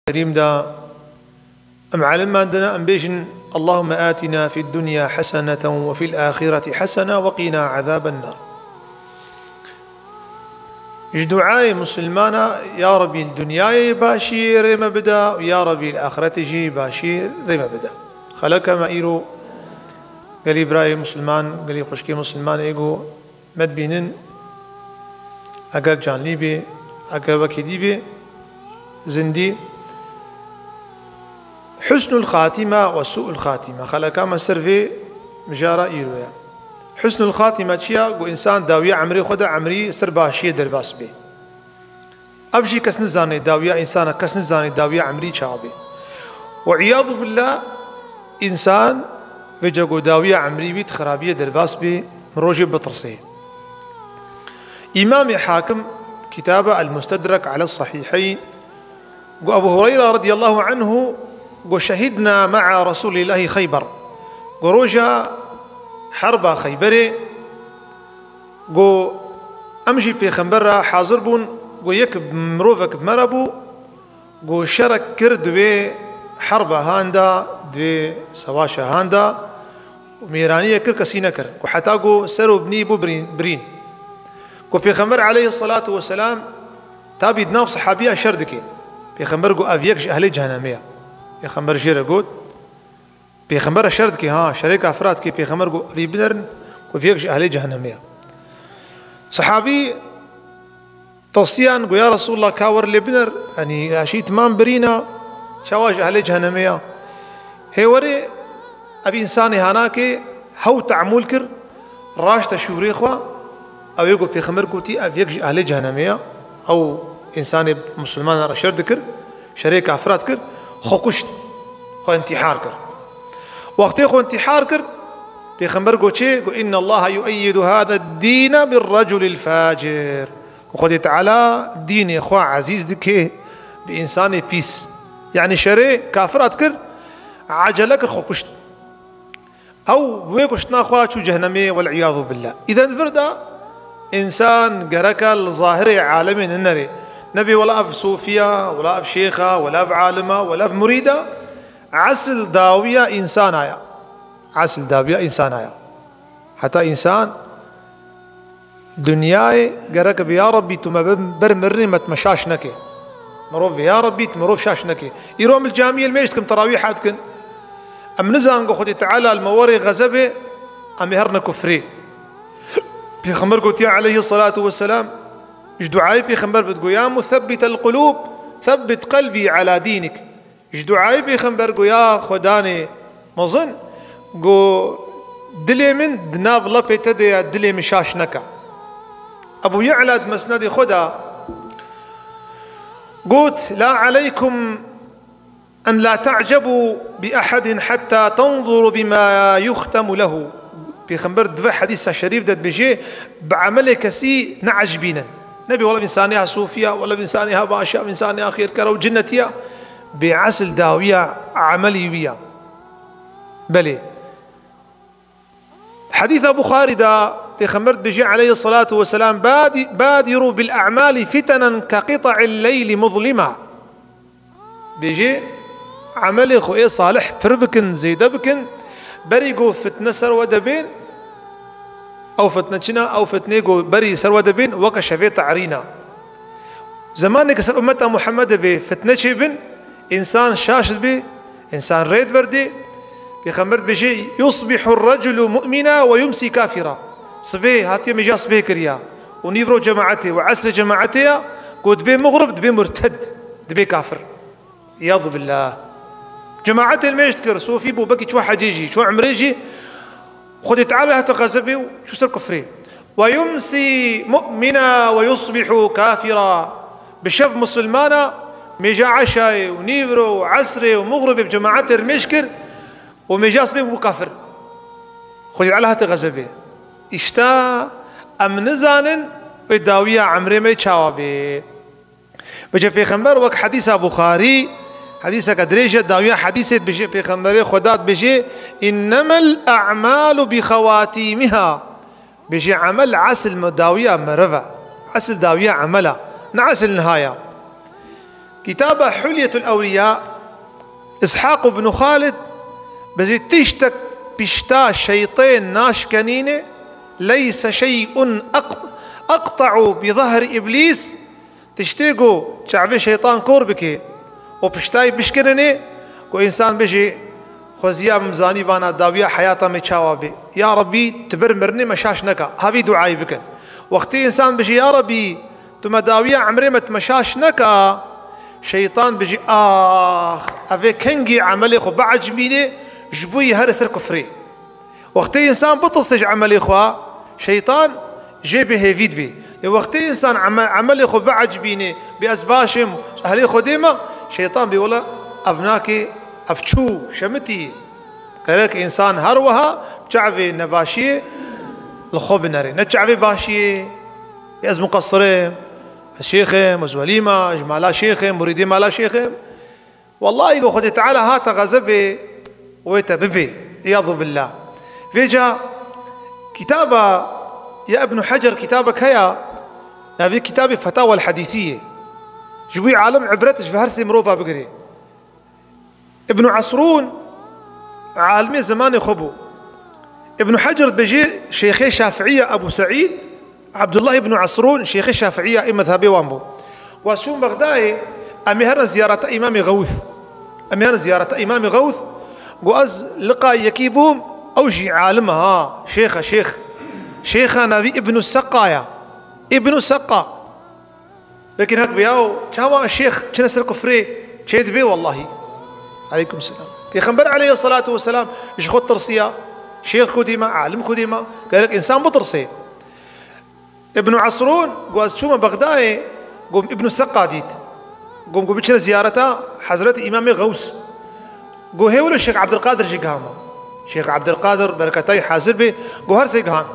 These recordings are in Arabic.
كريم دا أم علم عندنا أم بيجن اللهم آتنا في الدنيا حسنة وفي الآخرة حسنة وقنا عذاب النار. دعاء مسلمانا يا ربي الدنيا باشير ريما بدا ويا ربي الآخرة جي باشير ريما بدا. خلق ما إيرو قال إبراهيم مسلمان قال خشكي مسلمان إيجو مد بينن أجر جانلي بي أجر وكيدي بي زندي حسن الخاتمة وسوء الخاتمة خلق ما سرفي مجارة إيرويا. حسن الخاتمة تشيا قو إنسان داوية عمري خدا عمري سر باشية درباس بي أبشي كسن زاني داوية إنسان كسن زاني داوية عمري شعبي وعياذ بالله إنسان بجاقو داوية عمري بيت خرابية درباس بي مروجي بطرسي. إمام حاكم كتابة المستدرك على الصحيحين قو أبو هريرة رضي الله عنه قو شهدنا مع رسول الله خيبر قو روجا حرب خيبري قو أمشي بيخنبرة حاضر بون قو يكب مروفك بمربو قو شرك كرد دوي حرب هاندا دوي سواشا هاندا وميرانية كر كسينة كر قو حتى قو سرو بني بو برين قو بيخنبر عليه الصلاة والسلام تابي دناف صحابية شردكي بيخنبر قو أفيكش أهل جهنمية بيخنبر جيرا قود بيخنبر شردكي ها شريك أفراد كي بيخنبر قو أبي بنرن قو فيكش أهل جهنمية. صحابي توصيان قو يا رسول الله كاور لبنر يعني عشي تمام برينا شواج أهل جهنمية هي وري أبي إنساني هناك هو تعمل كر راش تشوري خوا أو يقول بيخنبر قوتي أفيكش أهل جهنمية أو إنسان مسلمان رشرد كر شريك أفراد كر خوكشت خو انتحار كر وقت خو انتحار كر بيخنبر قوتي قو إن الله يؤيد هذا الدين بالرجل الفاجر وخد تعالى دين يا اخوة عزيز دكيه بإنسان بيس يعني شريك كافرات كر عجلك خوكشت أو ويكشتنا أخوة شو جهنمي والعياذ بالله. إذا فردا إنسان قرك الظاهري عالمي النري نبي ولا في صوفيا ولا في شيخة ولا في عالمة ولا في مريدة عسل داوية إنسان آيا عسل داوية إنسان آيا حتى إنسان دنياي قرك بيا ربي تما برمرني ما تمشاش نكي مروف يا ربي تمروف شاش نكي يروم الجامية الميشتكم تراويح حدكن أم نزان قو تعالى المواري غزبه أم يهرنا كفري بيخمر قلت يا عليه الصلاة والسلام إيش دعائي بيخمر بتقول يا مثبت القلوب ثبت قلبي على دينك. إيش دعائي بيخمر قو يا خداني مظن قو دلي من دناب لبي تدي دلي مشاش نكا. أبو يعلى مسندي خدا قلت لا عليكم أن لا تعجبوا بأحد حتى تنظروا بما يختم له. بيخنبر دفع حديث شريف دد بيجي بعمل كسي نعجبينا نبي والله إنسانها صوفيا ولا إنسانها باشا إنسانها خير كرو جنتيا بعسل داوية عمليوية بلي. حديث أبو خالد بيخنبر بيجي عليه الصلاة والسلام بادروا بالأعمال فتنا كقطع الليل مظلمة. بيجي عملي خوئي صالح فربكن زيدبكن بريقو فتنة سروة دبين أو فتنة أو فتنيقو بري سروة دبين وكشفي تعرينا زمانك سر أمتا محمد بي فتنة بن إنسان شاشد بي إنسان ريد بردي بيخمرت بشيء يصبح الرجل مؤمنا ويمسي كافرا. صبي هاتي مجا صبي كريا ونيفرو جماعته وعسر جماعته قد بي مغرب دبي مرتد دبي كافر ياض بالله. جماعة الميشتكر صوفي بو بكي شو حجيجي شو عمريجي خذ تعالى هتغزبي شو صار كفري ويمسي مؤمنا ويصبح كافرا. بشف مسلمانا ميجا عشاي ونيفرو وعسري ومغرب بجماعة الميشكر وميجا صبي بو كافر خذ تعالى هتغزبي اشتا ام نزانن وداوية عمري ما يتشاوبي. بجا بيخنبر وك حديث بخاري حديث كدريجة داوية حديث بشي بيخمري خدات بشي إنما الأعمال بخواتيمها بشي عمل عسل داوية مرفع عسل داوية عملها نعسل نهاية كتاب حلية الأولياء إسحاق بن خالد بزي تشتك بشتا شيطين ناشكنينه ليس شيء أقطع بظهر إبليس تشتيقو شعبي شيطان كوربكي وبشتاي بشكرني كو إنسان بيجي خوزيا مزاني بانا داوية حياته متشاوبي يا ربي تبرمرني مشاش نكا هذه دعائي بكن وقتي إنسان بيجي يا ربي تما داوية عمري متمشاش نكا شيطان بيجي أفي كنجي عملي خو بعجميني جبوي هرسر كفري وقتي إنسان بتصج عملي خو شيطان جيبه هيفيد بي وقتي إنسان عملي خو بعجبيني بأسباشم أهلي خو ديما شيطان بيقول أبناكي أفتشو شمتي قالك إنسان هروها بتعفي نباشية الخوب ناري نتشعفي باشية يأز مقصرين الشيخهم وزوليما جمالا شيخهم مريدين مالا شيخهم والله يقول خدي تعالى هاتا غزبي ويتا ببي عياذ بالله فيجا كتابة يا ابن حجر كتابك هيا نبي كتاب فتاوى الحديثية جبوي عالم عبرتش في هرسي مروفا بقري ابن عصرون عالمي زمان خبو ابن حجر بيجي شيخي شافعية أبو سعيد عبد الله بن عصرون شيخي شافعية مذهبي وامبو وشون بغداي أميهرنا زيارة إمام غوث أميهرنا زيارة إمام غوث وأز لقى يكيبهم أوجي عالمها شيخ نبي ابن السقايا ابن السقا لكن هك بياو شاوا الشيخ شنسر كفري شيد بي والله عليكم السلام بيخبر عليه الصلاة والسلام إيش خد ترصية شيخ كوديما عالم كوديما قال لك إنسان بترصي ابن عصرون قواز شوما بغداي قوم ابن السقا ديت قوم بيشنا زيارته حضرة إمام غوث قو هيولو الشيخ عبد القادر جيقهاما شيخ عبد القادر بركتاي حاضر بي قو هرسي قهان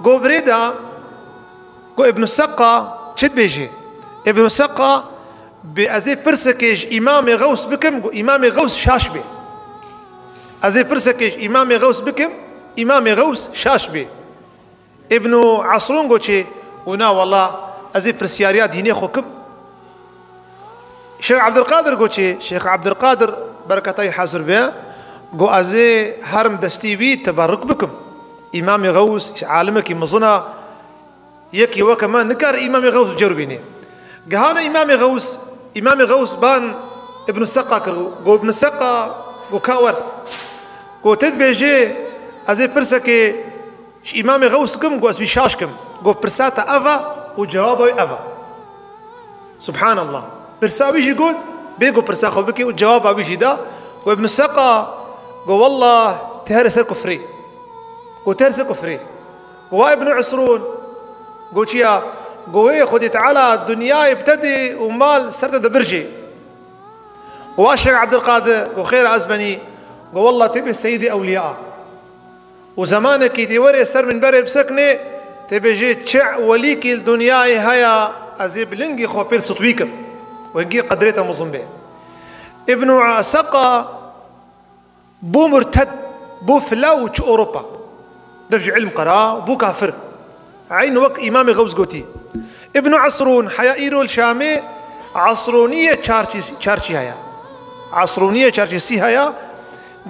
قو بريدا قو ابن السقا شد بيجي ابن السقا بأزي برسكيج إمام غوث بكم قو إمام غوث شاش بي أزي برسكيج إمام غوث بكم إمام غوث شاش بي ابن عصرون قو شي ونا والله أزي برسياريات ديني خوكم شيخ عبد القادر قو شي شيخ عبد القادر بركتاي حاضر بيه قو أزي هرم دستي بي تبارك بكم إمام غوث عالمك مظنة يكي وكمان نكار إمام غوث جربيني قهانا إمام غوث بان ابن السقا كرو قو ابن السقا قو كاور قو تدبيجي أزي برسكي إمام غوث كم قو أسبي شاشكم قو برساتا أفا وجوابه أفا سبحان الله برسا بيجي قول بيقو برساخو بكي وجوابه بيجي دا وابن السقا قو والله تهرسر كفري وتهرسر كفري قو ابن عصرون قو شيا قوي خدي تعالى الدنيا يبتدي ومال سرت دبرجي واشق عبد القادر وخير أزبني قو والله تبي سيدي أولياء وزمانك يتوري سر من بري بسكني تبي جي تشع وليك الدنيا هيا أزيب لنجي خوبير سطويكم وإنجي قدريته مظنبه ابن سقا بو مرتد بو فلاوش أوروبا دفج علم قراء بو كافر عين وقت إمام غوث قوتي ابن عصرون حيائيرو الشامي عصرونية تشارشي هيا عصرونية تشارشي هيا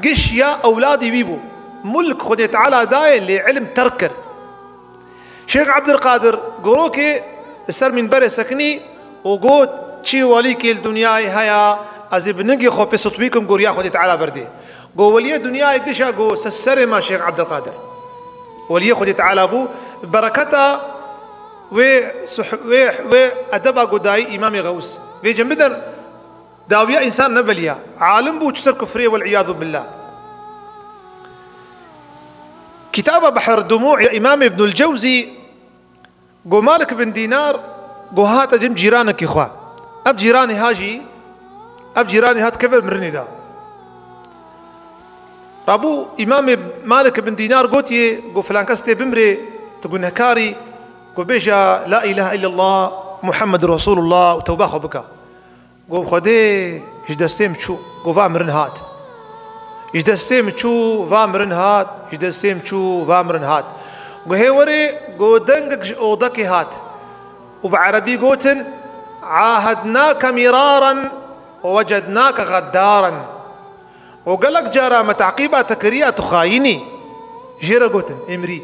قش يا أولادي بيبو ملك خدي تعالى داي لعلم تركر شيخ عبد القادر قروكي سر من بري سكني وقود تشي وليكي الدنيا هيا أزيب نجي خو بسطويكم قريا خدي تعالى بردي قو ولي دنيا قشا قو سسر ما شيخ عبد القادر ولي خدي تعالى أبو بركته وأدبا قداي إمام غوث في جنبدر داوية إنسان نبليا عالم بو تسر كفرية والعياذ بالله كتاب بحر الدموع يا إمام ابن الجوزي قو مالك بن دينار قو هات جم جيرانك إخوة أب جيراني هاجي أب جيراني هات كبر مرني دا رابو إمام مالك بن دينار قوتي قو فلان كستي بمري تقول نكاري قو بيجا لا إله إلا الله محمد رسول الله وتوباخو بكا قو خدي جدستيم شو قو فامرن هات جدستيم شو فامرن هات جدستيم شو فامرن هات قو هيوري قو دنقك أوضكي هات وبعربي قوتن عاهدناك مرارا ووجدناك غدارا. وقالك جارا متعقيبة تكريا تخايني جيرا قوتن امري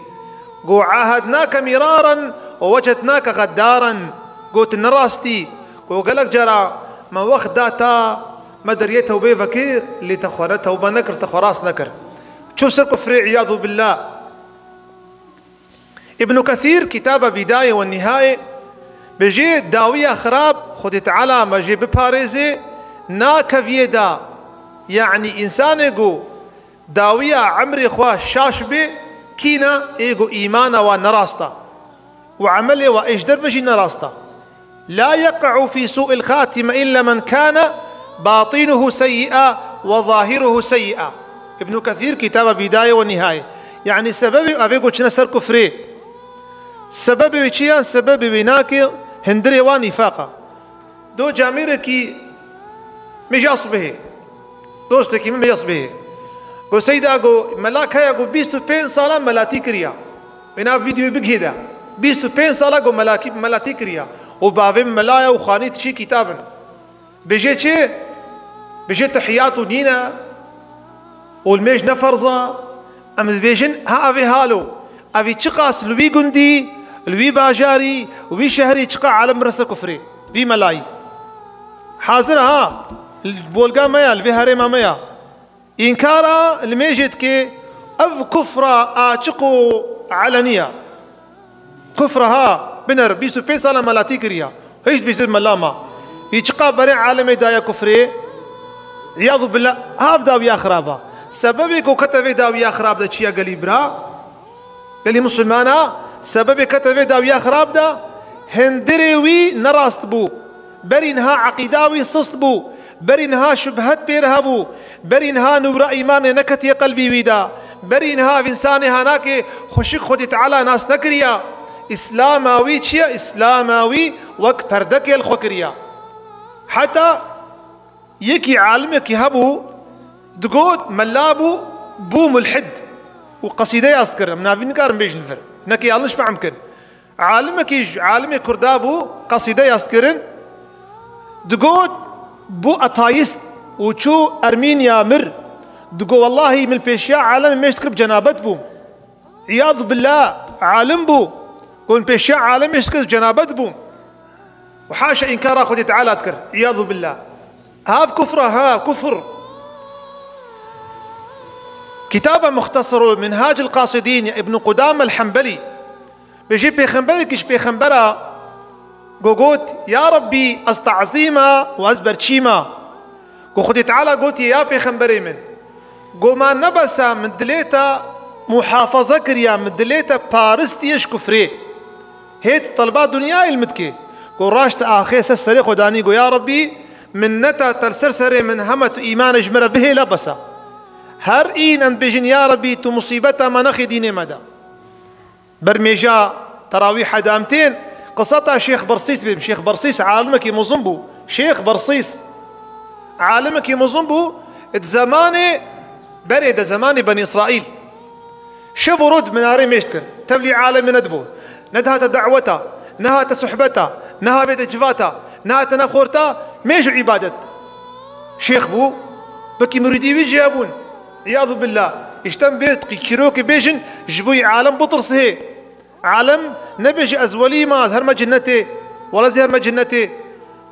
قو عاهدناك مرارا ووجدناك غدارا قوت نراستي قو قالك جارا ما وقت داتا ما دريته وبي فكير اللي تخونته وبنكر تخوراس نكر شو سر كفري عياذ بالله. ابن كثير كتاب بداية والنهاية بجي داوية خراب خدت على ما جي بباريزي نا كفيدا يعني إنسان يقو داوية عمري خواه شاشبي كينا يقو إيمانا ونراستا وعمله وإجدر بجي نراستا. لا يقع في سوء الخاتمة إلا من كان باطنه سيئا وظاهره سيئا. ابن كثير كتاب بداية والنهاية يعني سبب أبيقو نسر كفري سبب وشيان سبب بناك هندري ونفاقا دو جاميركي مجاص به دوستكي من مجاص به قو سيدا قو ملاك هيا قو 25 سالة ملاتي كريا بنا فيديو بقهدا 25 سالة قو ملاتي كريا وبابين ملايا وخاني تشي كتابا بيجي چه بيجي تحيات ونينا والميج نفرزا أم بيجن ها أبي هالو أبي تشقاس لوي قندي لوي باجاري وبي شهري تشقا على مرسى كفري بي ملاي حاضر ها البولغا ميا البي هريما ميا إنكارا الميجد كي أف كفرة أعتقو علنية كفرها بنر بيسو بين سالة ملاتي كريا هيش بيصير ملاما يتشقى بري عالم دايا كفري عياذ بالله هاف داوية خرابة سببك وكتب داوية خراب دا تشيا قالي برا قالي مسلمانا سبب كتب داوية خراب دا هندريوي نراست بو برينها عقيداوي صصت بو برينها شبهات بيرهبو برينها نور إيمان نكت يا قلبي ويدا برينها في إنسانها ناكي خشك خدت على ناس نكريا إسلاماوي تشيا إسلاماوي وك پردك الخكريا حتى يكي عالمك يهبو دقود ملابو بو ملحد وقصيدة أذكر منافين كارم بيج نفر نكي يالنش فعمكن عالمك يج عالمي كردابو قصيدة أذكرن دقود بو أتايست وشو أرمينيا مر دقو والله من البيشياء عالم ما يشتكر بجنابت بو عياذ بالله عالم بو كون بيشياء عالم يشتكر بجنابت بو وحاشا إنكار أخذ تعالى أذكر عياذ بالله هاف كفرة ها كفر. كتابة مختصر منهاج القاصدين ابن قدامة الحنبلي بيجي بيخنبري كيش بيخنبرا قوت يا ربي أستعظيما وأزبر تشيما قو خدي تعالى قوت يا بيخنبري من قو ما نبسا من دليتا محافظة كريا من دليتا بارستيش كفري هيت طلبات دنيا المتكي قو راشت آخي سسري خداني قو يا ربي من نتا تلسرسري من همت إيمان اجمر به لبسا هر إين أن بيجن يا ربي تو مصيبتا ما نخي ديني مدى برميجا تراويح دامتين قصتها شيخ برصيس بيم شيخ برصيس عالمك مزنبو شيخ برصيس عالمك مزنبو زماني برد زماني بني إسرائيل شبو رد من عاري ميشتكر تبلي عالم ندبو ندهت دعوتا نهات صحبتا نها بيت جفاتا نهات نخورتا ميش عبادت شيخ بو بكي مريدي بيجيابون عياذ بالله اشتم بيت كيروك بيجن جبوي عالم بطرسه عالم نبيج أزولي ما زهر ما جنتي ولا زهر ما جنتي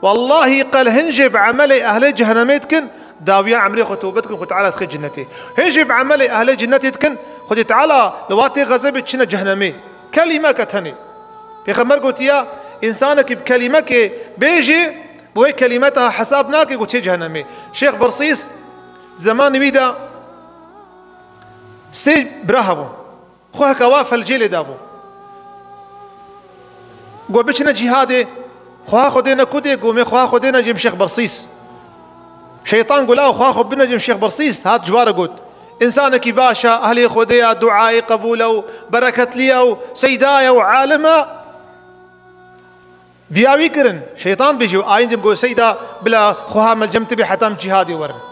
والله قال هنجب عملي أهل جهنميتكن داوية عمري خطوبتكن خد تعالى تخي جنتي هنجب عملي أهل جنتيتكن خد تعالى لواتي غزبت شنا جهنمي كلمة كتهني في خمر قلت يا إنسانك بكلمك بيجي بوي كلمتها حسابناك قلت جهنمي شيخ برصيص زمان بيدا سي برهبو خوها كواف الجيل دابو قو بيشنا جهادي خوها خدينا كودي قومي خوها خدينا جيم شيخ برصيص شيطان قول لا خوها خبنا جيم شيخ برصيص هات جوار قد إنسانك باشا أهلي خديا دعائي قبوله بركة لي سيدايا وعالمة بياوي كرن شيطان بيجي آين جم قول سيدا بلا خوها ملجمت بي حتام جهادي ورن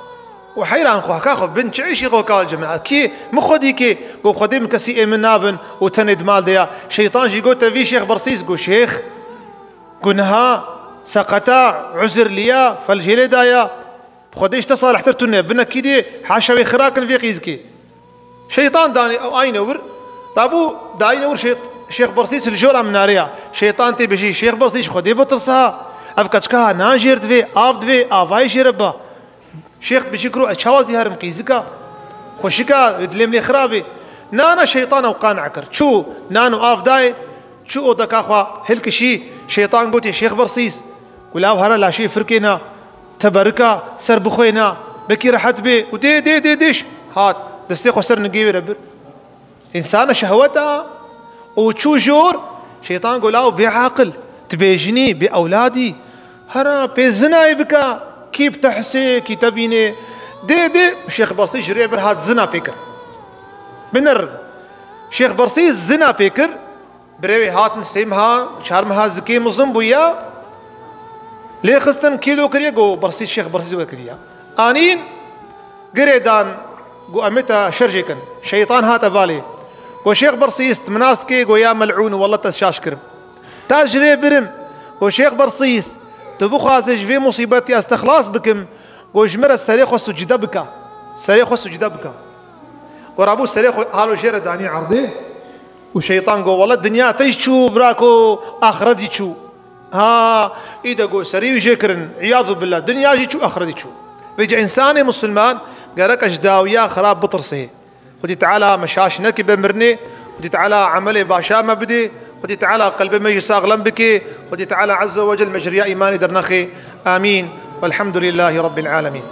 وحيران خوها كاخذ بنت عيشي قو قال جماعة كي مخدي كي قو خدي مكسي من نابن وتند مال ديا شيطان جي قول تفي شيخ برصيص قو شيخ قو نها سقطا عذر ليا فالجيلي دايا خديش تصل احترتنا بنا كيدي حاشا خراكن في قيزكي شيطان داني او اينور رابو داينور شيخ برسيس الجورا من ناريا شيطان تي بشي شيخ برسيس خدي بطرسها افكاتشكا ناجير دفي افدفي افاي شربا شيخ بشكرو اشوازي هرم قيزكا خوشكا دلم لي خرابي نانا شيطان وقان عكر شو نانو اف داي شو اودك اخوا هلك شي شيطان قلت يا شيخ برسيس ولا هرا لا شي فركينا تبركا سر بخوينا بكي رحت بي ودي دي دي ديش هات دستي خسر نقيوي ربر انسانه شهوتها وتشو جور شيطان قولاو بعقل تبيجني باولادي هرا بيزنا يبكى كيف تحسي كي تبيني دي شيخ برسيس جريبر هات زنا بيكر بنر شيخ برسيس زنا بيكر بريوي هات نسيمها شارمها زكي مظن بويا ليه خستن كيلو كريا جو برسيس شيخ برسيس وكريا انين قريدان جو امتا شرجكن شيطان هات بالي جو شيخ برسيس مناستكي جو يا ملعون والله تشاشكرم تاجري برم جو شيخ برسيس تبخازج في مصيبتي استخلاص بكم جو جمر السريخ وسجد بك سريخ وسجد بك ورابو السريخ هالو جير داني عرضي وشيطان جو والله الدنيا تيشو براكو اخرتي تشو ها اذا جو سري وجيكرن عياذ بالله الدنيا جي تشو اخرتي تشو بيجي انسان مسلمان قالك اجداويا خراب بطرسه خدي تعالى مشاش نكي بمرني خدي تعالى عملي باشا ما بدي خدي تعالى قلبي ما يساغلم بك خدي تعالى عز وجل مجريا ايماني درنخي امين والحمد لله رب العالمين.